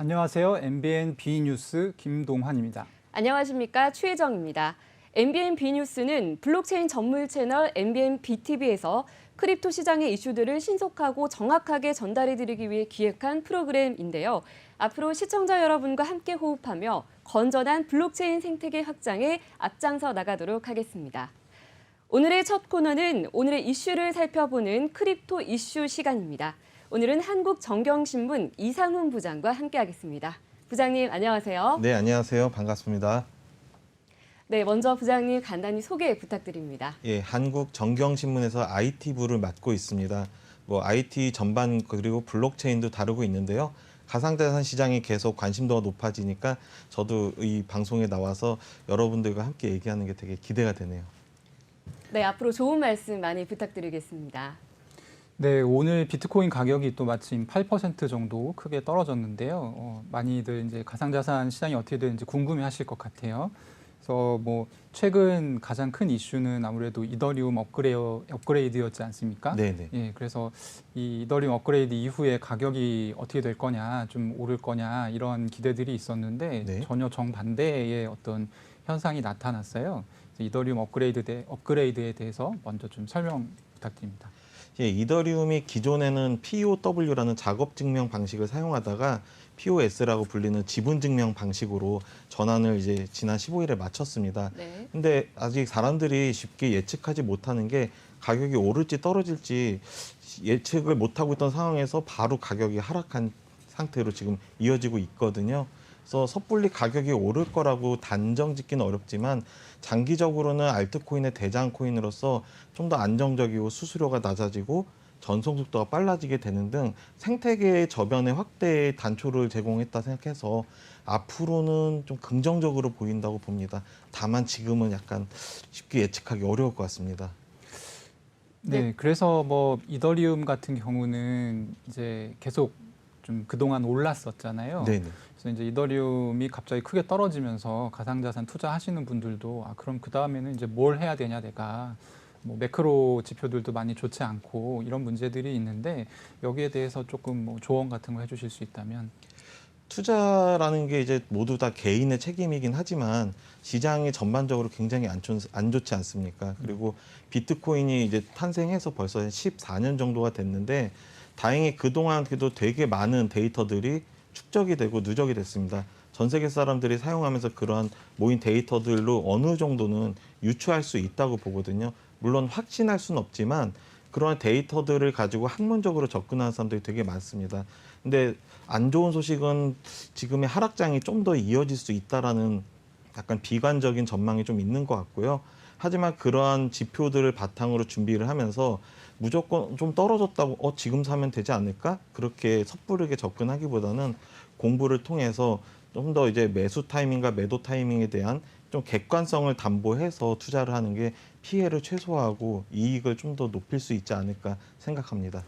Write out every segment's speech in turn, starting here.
안녕하세요. MBN B뉴스 김동환입니다. 안녕하십니까. 최혜정입니다. MBN B뉴스는 블록체인 전문 채널 MBN BTV에서 크립토 시장의 이슈들을 신속하고 정확하게 전달해드리기 위해 기획한 프로그램인데요. 앞으로 시청자 여러분과 함께 호흡하며 건전한 블록체인 생태계 확장에 앞장서 나가도록 하겠습니다. 오늘의 첫 코너는 오늘의 이슈를 살펴보는 크립토 이슈 시간입니다. 오늘은 한국정경신문 이상훈 부장과 함께하겠습니다. 부장님 안녕하세요. 네, 안녕하세요. 반갑습니다. 네, 먼저 부장님 간단히 소개 부탁드립니다. 예, 한국정경신문에서 IT부를 맡고 있습니다. IT 전반 그리고 블록체인도 다루고 있는데요. 가상자산 시장이 계속 관심도가 높아지니까 저도 이 방송에 나와서 여러분들과 함께 얘기하는 게 되게 기대가 되네요. 네, 앞으로 좋은 말씀 많이 부탁드리겠습니다. 네, 오늘 비트코인 가격이 또 마침 8% 정도 크게 떨어졌는데요. 많이들 이제 가상자산 시장이 어떻게 되는지 궁금해하실 것 같아요. 그래서 최근 가장 큰 이슈는 아무래도 이더리움 업그레이드였지 않습니까? 네네. 예, 그래서 이 이더리움 업그레이드 이후에 가격이 어떻게 될 거냐, 좀 오를 거냐 이런 기대들이 있었는데 네. 전혀 정반대의 어떤 현상이 나타났어요. 그래서 이더리움 업그레이드에 대해서 먼저 좀 설명 부탁드립니다. 예, 이더리움이 기존에는 POW라는 작업 증명 방식을 사용하다가 POS라고 불리는 지분 증명 방식으로 전환을 이제 지난 15일에 마쳤습니다. 네. 근데 아직 사람들이 쉽게 예측하지 못하는 게 가격이 오를지 떨어질지 예측을 못하고 있던 상황에서 바로 가격이 하락한 상태로 지금 이어지고 있거든요. 그래서 섣불리 가격이 오를 거라고 단정 짓기는 어렵지만 장기적으로는 알트코인의 대장 코인으로서 좀 더 안정적이고 수수료가 낮아지고 전송 속도가 빨라지게 되는 등 생태계의 저변의 확대에 단초를 제공했다 생각해서 앞으로는 좀 긍정적으로 보인다고 봅니다. 다만 지금은 약간 쉽게 예측하기 어려울 것 같습니다. 네, 그래서 이더리움 같은 경우는 이제 계속 좀 그동안 올랐었잖아요. 네네. 그래서 이제 이더리움이 갑자기 크게 떨어지면서 가상자산 투자하시는 분들도 그럼 그 다음에는 이제 뭘 해야 되냐 내가 매크로 지표들도 많이 좋지 않고 이런 문제들이 있는데 여기에 대해서 조금 조언 같은 거 해주실 수 있다면. 투자라는 게 이제 모두 다 개인의 책임이긴 하지만 시장이 전반적으로 굉장히 안 좋지 않습니까? 그리고 비트코인이 이제 탄생해서 벌써 14년 정도가 됐는데 다행히 그동안 그래도 되게 많은 데이터들이 축적이 되고 누적이 됐습니다. 전 세계 사람들이 사용하면서 그러한 모인 데이터들로 어느 정도는 유추할 수 있다고 보거든요. 물론 확신할 수는 없지만 그러한 데이터들을 가지고 학문적으로 접근하는 사람들이 되게 많습니다. 근데 안 좋은 소식은 지금의 하락장이 좀 더 이어질 수 있다라는 약간 비관적인 전망이 좀 있는 것 같고요. 하지만 그러한 지표들을 바탕으로 준비를 하면서 무조건 좀 떨어졌다고 지금 사면 되지 않을까? 그렇게 섣부르게 접근하기보다는 공부를 통해서 좀 더 이제 매수 타이밍과 매도 타이밍에 대한 좀 객관성을 담보해서 투자를 하는 게 피해를 최소화하고 이익을 좀 더 높일 수 있지 않을까 생각합니다.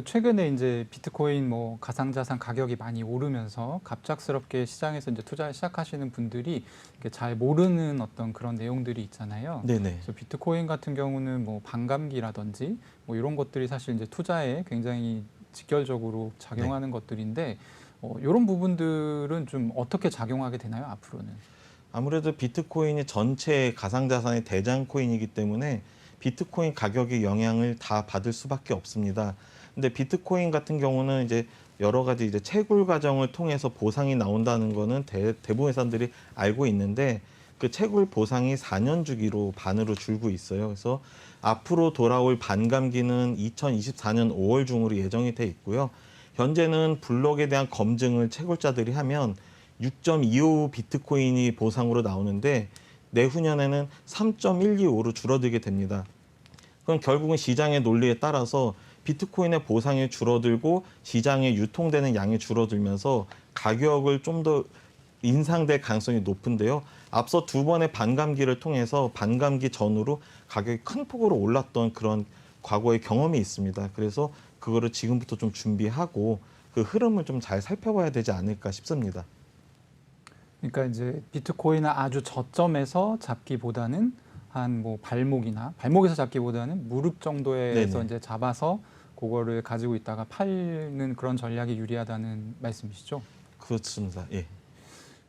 최근에 이제 비트코인 가상자산 가격이 많이 오르면서 갑작스럽게 시장에서 이제 투자 시작하시는 분들이 잘 모르는 어떤 그런 내용들이 있잖아요. 네네. 그래서 비트코인 같은 경우는 반감기라든지 이런 것들이 사실 이제 투자에 굉장히 직결적으로 작용하는 것들인데 이런 부분들은 좀 어떻게 작용하게 되나요, 앞으로는? 아무래도 비트코인이 전체 가상자산의 대장 코인이기 때문에 비트코인 가격의 영향을 다 받을 수밖에 없습니다. 근데 비트코인 같은 경우는 이제 여러 가지 이제 채굴 과정을 통해서 보상이 나온다는 거는 대부분의 사람들이 알고 있는데 그 채굴 보상이 4년 주기로 반으로 줄고 있어요. 그래서 앞으로 돌아올 반감기는 2024년 5월 중으로 예정이 돼 있고요. 현재는 블록에 대한 검증을 채굴자들이 하면 6.25 비트코인이 보상으로 나오는데 내후년에는 3.125로 줄어들게 됩니다. 그럼 결국은 시장의 논리에 따라서 비트코인의 보상이 줄어들고 시장에 유통되는 양이 줄어들면서 가격을 좀 더 인상될 가능성이 높은데요. 앞서 두 번의 반감기를 통해서 반감기 전후로 가격이 큰 폭으로 올랐던 그런 과거의 경험이 있습니다. 그래서 그거를 지금부터 좀 준비하고 그 흐름을 좀 잘 살펴봐야 되지 않을까 싶습니다. 그러니까 이제 비트코인을 아주 저점에서 잡기보다는 한 발목에서 잡기보다는 무릎 정도에서 네네. 이제 잡아서 그거를 가지고 있다가 팔는 그런 전략이 유리하다는 말씀이시죠? 그렇습니다. 예.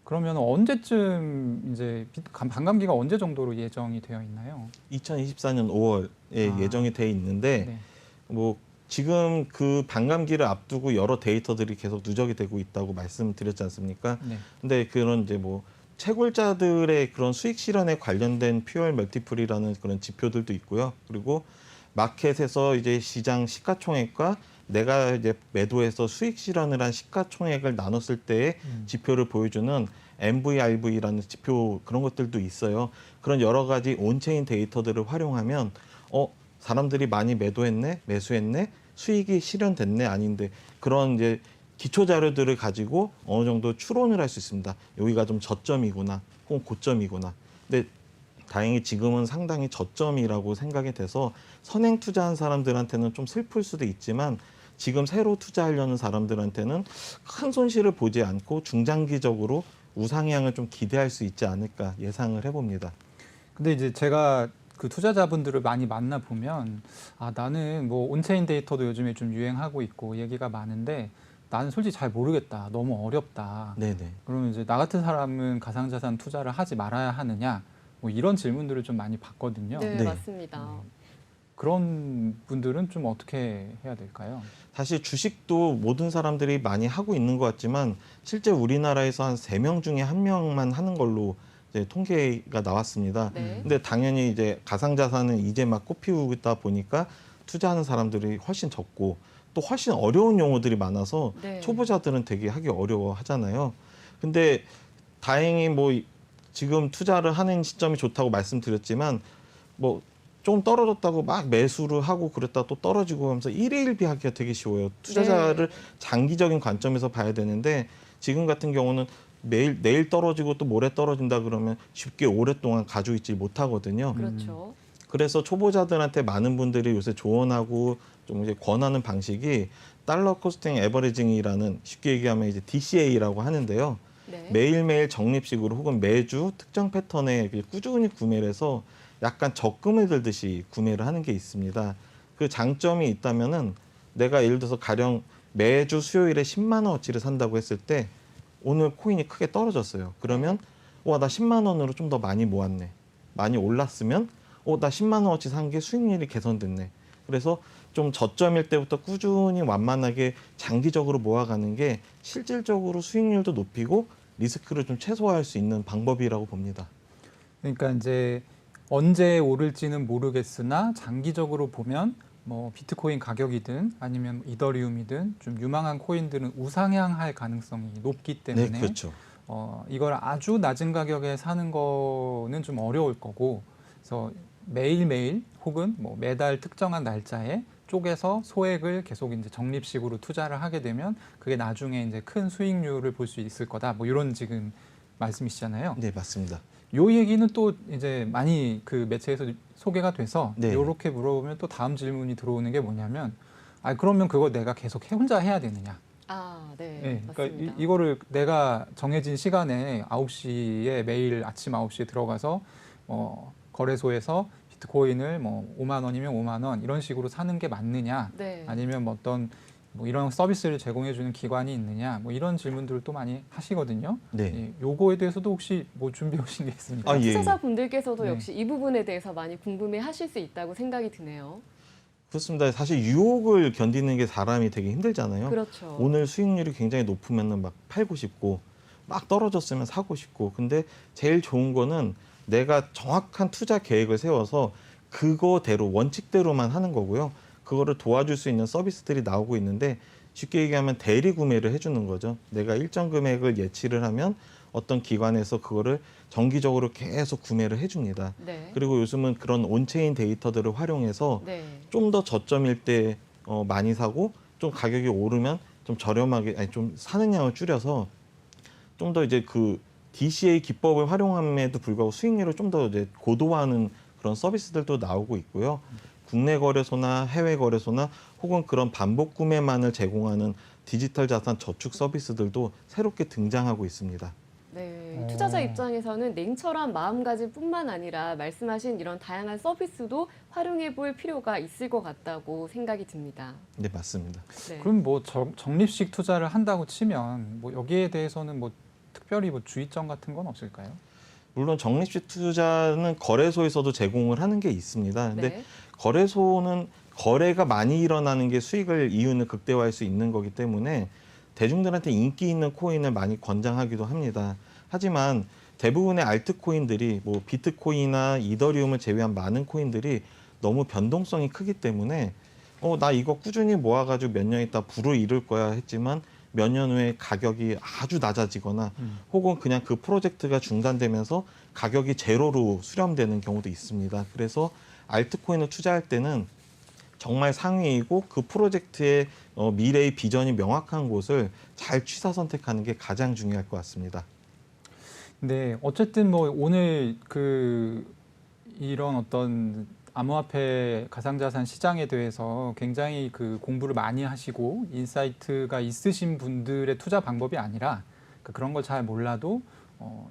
그러면 언제쯤 이제 반감기가 언제 정도로 예정이 되어 있나요? 2024년 5월에 예정이 돼 있는데 네. 뭐 지금 그 반감기를 앞두고 여러 데이터들이 계속 누적이 되고 있다고 말씀드렸지 않습니까? 네. 근데 그런 이제 뭐 채굴자들의 그런 수익 실현에 관련된 퓨얼 멀티플이라는 그런 지표들도 있고요. 그리고 마켓에서 이제 시장 시가총액과 내가 이제 매도해서 수익 실현을 한 시가총액을 나눴을 때의 지표를 보여주는 MVRV라는 지표 그런 것들도 있어요. 그런 여러 가지 온체인 데이터들을 활용하면 사람들이 많이 매도했네, 매수했네, 수익이 실현됐네 아닌데 그런 이제 기초 자료들을 가지고 어느 정도 추론을 할 수 있습니다. 여기가 좀 저점이구나, 혹은 고점이구나. 근데 다행히 지금은 상당히 저점이라고 생각이 돼서 선행 투자한 사람들한테는 좀 슬플 수도 있지만 지금 새로 투자하려는 사람들한테는 큰 손실을 보지 않고 중장기적으로 우상향을 좀 기대할 수 있지 않을까 예상을 해봅니다. 근데 이제 제가 그 투자자분들을 많이 만나 보면 나는 뭐 온체인 데이터도 요즘에 좀 유행하고 있고 얘기가 많은데 나는 솔직히 잘 모르겠다. 너무 어렵다. 네네. 그러면 이제 나 같은 사람은 가상자산 투자를 하지 말아야 하느냐? 뭐 이런 질문들을 좀 많이 받거든요. 네, 네. 맞습니다. 그런 분들은 좀 어떻게 해야 될까요? 사실 주식도 모든 사람들이 많이 하고 있는 것 같지만 실제 우리나라에서 한 3명 중에 1명만 하는 걸로 이제 통계가 나왔습니다. 네. 근데 당연히 이제 가상자산은 이제 막 꽃피우다 보니까 투자하는 사람들이 훨씬 적고 또 훨씬 어려운 용어들이 많아서 네. 초보자들은 되게 하기 어려워 하잖아요. 근데 다행히 뭐 지금 투자를 하는 시점이 좋다고 말씀드렸지만 뭐 좀 떨어졌다고 막 매수를 하고 그랬다 또 떨어지고 하면서 일희일비하기가 되게 쉬워요. 투자자를 장기적인 관점에서 봐야 되는데 지금 같은 경우는 내일 떨어지고 또 모레 떨어진다 그러면 쉽게 오랫동안 가지고 있지 못하거든요. 그렇죠. 그래서 초보자들한테 많은 분들이 요새 조언하고 좀 이제 권하는 방식이 달러 코스팅 에버리징이라는 쉽게 얘기하면 이제 DCA라고 하는데요. 네. 매일매일 적립식으로 혹은 매주 특정 패턴에 꾸준히 구매를 해서 약간 적금을 들듯이 구매를 하는 게 있습니다. 그 장점이 있다면은 내가 예를 들어서 가령 매주 수요일에 10만 원어치를 산다고 했을 때 오늘 코인이 크게 떨어졌어요. 그러면 나 10만 원으로 좀 더 많이 모았네. 많이 올랐으면 나 10만 원어치 산 게 수익률이 개선됐네. 그래서 좀 저점일 때부터 꾸준히 완만하게 장기적으로 모아가는 게 실질적으로 수익률도 높이고 리스크를 좀 최소화할 수 있는 방법이라고 봅니다. 그러니까 이제 언제 오를지는 모르겠으나 장기적으로 보면 뭐 비트코인 가격이든 아니면 이더리움이든 좀 유망한 코인들은 우상향할 가능성이 높기 때문에 네, 그렇죠. 이걸 아주 낮은 가격에 사는 거는 좀 어려울 거고, 그래서 매일매일 혹은 뭐 매달 특정한 날짜에 쪼개서 소액을 계속 이제 적립식으로 투자를 하게 되면 그게 나중에 이제 큰 수익률을 볼 수 있을 거다. 뭐 이런 지금 말씀이시잖아요. 네, 맞습니다. 요 얘기는 또 이제 많이 그 매체에서 소개가 돼서 네. 요렇게 물어보면 또 다음 질문이 들어오는 게 뭐냐면 그러면 그거 내가 계속 혼자 해야 되느냐? 네, 그러니까 맞습니다. 이거를 내가 정해진 시간에 9시에 매일 아침 9시에 들어가서 거래소에서 비트코인을 뭐 5만 원이면 5만 원 이런 식으로 사는 게 맞느냐? 네. 아니면 뭐 어떤 뭐 이런 서비스를 제공해 주는 기관이 있느냐? 뭐 이런 질문들을 또 많이 하시거든요. 네. 요거에 대해서도 혹시 뭐 준비해 오신 게 있습니까? 예. 투자자분들께서도 네. 역시 이 부분에 대해서 많이 궁금해하실 수 있다고 생각이 드네요. 그렇습니다. 사실 유혹을 견디는 게 사람이 되게 힘들잖아요. 그렇죠. 오늘 수익률이 굉장히 높으면은 막 팔고 싶고 막 떨어졌으면 사고 싶고 근데 제일 좋은 거는 내가 정확한 투자 계획을 세워서 그거대로 원칙대로만 하는 거고요. 그거를 도와줄 수 있는 서비스들이 나오고 있는데 쉽게 얘기하면 대리 구매를 해주는 거죠. 내가 일정 금액을 예치를 하면 어떤 기관에서 그거를 정기적으로 계속 구매를 해줍니다. 네. 그리고 요즘은 그런 온체인 데이터들을 활용해서 네. 좀 더 저점일 때 많이 사고 좀 가격이 오르면 좀 저렴하게 좀 사는 양을 줄여서 좀 더 이제 그 DCA 기법을 활용함에도 불구하고 수익률을 좀 더 이제 고도화하는 그런 서비스들도 나오고 있고요. 국내 거래소나 해외 거래소나 혹은 그런 반복 구매만을 제공하는 디지털 자산 저축 서비스들도 새롭게 등장하고 있습니다. 네, 투자자 입장에서는 냉철한 마음가짐뿐만 아니라 말씀하신 이런 다양한 서비스도 활용해 볼 필요가 있을 것 같다고 생각이 듭니다. 네, 맞습니다. 네. 그럼 뭐 적립식 투자를 한다고 치면 뭐 여기에 대해서는 뭐 특별히 뭐 주의점 같은 건 없을까요? 물론 적립식 투자는 거래소에서도 제공을 하는 게 있습니다. 근데 네. 거래소는 거래가 많이 일어나는 게 수익을 이윤을 극대화할 수 있는 거기 때문에 대중들한테 인기 있는 코인을 많이 권장하기도 합니다. 하지만 대부분의 알트코인들이 뭐 비트코인이나 이더리움을 제외한 많은 코인들이 너무 변동성이 크기 때문에 나 이거 꾸준히 모아가지고 몇 년 있다 부를 이룰 거야 했지만 몇 년 후에 가격이 아주 낮아지거나 혹은 그냥 그 프로젝트가 중단되면서 가격이 제로로 수렴되는 경우도 있습니다. 그래서 알트코인을 투자할 때는 정말 상위이고 그 프로젝트의 미래의 비전이 명확한 곳을 잘 취사 선택하는 게 가장 중요할 것 같습니다. 네, 어쨌든 뭐 오늘 이런 어떤 암호화폐 가상자산 시장에 대해서 굉장히 공부를 많이 하시고 인사이트가 있으신 분들의 투자 방법이 아니라 그런 걸 잘 몰라도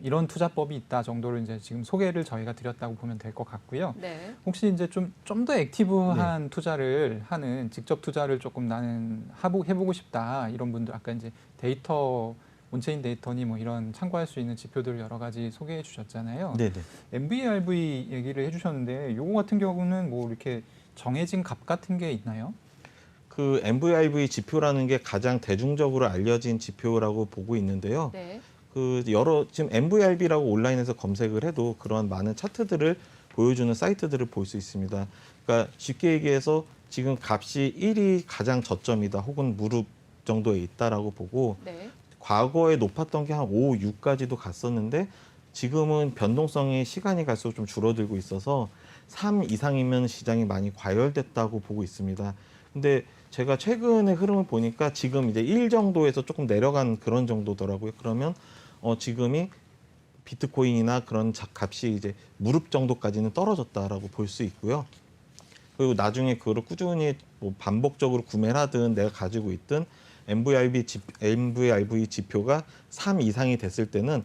이런 투자법이 있다 정도로 이제 지금 소개를 저희가 드렸다고 보면 될 것 같고요. 네. 혹시 이제 좀 더 액티브한 투자를 하는 직접 투자를 조금 나는 해보고 싶다 이런 분들 아까 이제 데이터 온체인 데이터니 뭐 이런 참고할 수 있는 지표들을 여러 가지 소개해 주셨잖아요. 네네. MVRV 얘기를 해주셨는데 요거 같은 경우는 뭐 이렇게 정해진 값 같은 게 있나요? 그 MVRV 지표라는 게 가장 대중적으로 알려진 지표라고 보고 있는데요. 네. 지금 MVRV라고 온라인에서 검색을 해도 그런 많은 차트들을 보여주는 사이트들을 볼 수 있습니다. 그러니까 쉽게 얘기해서 지금 값이 1이 가장 저점이다 혹은 무릎 정도에 있다라고 보고 네. 과거에 높았던 게 한 5, 6까지도 갔었는데 지금은 변동성이 시간이 갈수록 좀 줄어들고 있어서 3 이상이면 시장이 많이 과열됐다고 보고 있습니다. 근데 제가 최근의 흐름을 보니까 지금 이제 1 정도에서 조금 내려간 그런 정도더라고요. 그러면 지금이 비트코인이나 그런 값이 이제 무릎 정도까지는 떨어졌다라고 볼 수 있고요. 그리고 나중에 그걸 꾸준히 뭐 반복적으로 구매를 하든 내가 가지고 있든 MVRV 지표가 3 이상이 됐을 때는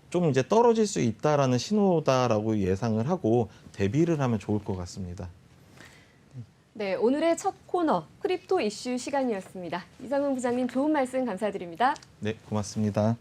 좀 이제 떨어질 수 있다라는 신호다라고 예상을 하고 대비를 하면 좋을 것 같습니다. 네, 오늘의 첫 코너 크립토 이슈 시간이었습니다. 이상훈 부장님 좋은 말씀 감사드립니다. 네, 고맙습니다.